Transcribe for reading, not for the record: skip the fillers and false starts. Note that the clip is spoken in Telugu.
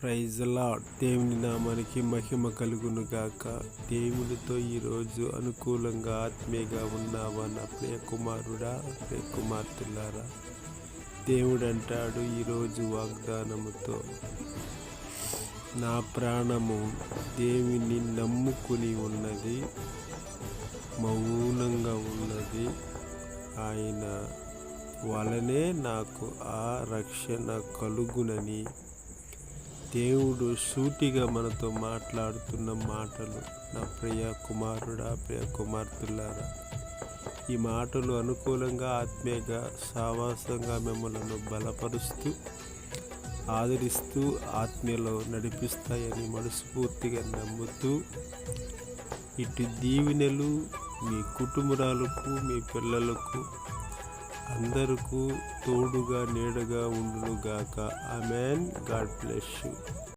Praise lord. దేవుని నామానికి మహిమ కలుగును గాక. దేవునితో ఈరోజు అనుకూలంగా ఆత్మీయంగా ఉన్నావా నా ప్రియ కుమారుడా, ప్రియ కుమార్తెలారా? దేవుడు అంటాడు ఈరోజు వాగ్దానముతో, నా ప్రాణము దేవుని నమ్ముకుని ఉన్నది, మౌనంగా ఉన్నది. ఆయన వలనే నాకు ఆ రక్షణ కలుగునని దేవుడు సూటిగా మనతో మాట్లాడుతున్న మాటలు. నా ప్రియ కుమారుడా, ప్రియ కుమార్తెలారా, ఈ మాటలు అనుకూలంగా ఆత్మీయంగా సావాసంగా మిమ్మల్ని బలపరుస్తూ ఆదరిస్తూ ఆత్మీయలో నడిపిస్తాయని మనస్ఫూర్తిగా నమ్ముతూ, ఇటు దీవెనలు మీ కుటుంబాలకు, మీ పిల్లలకు అందరికీ తోడుగా నీడగా ఉండునుగాక. ఆమెన్. God bless you.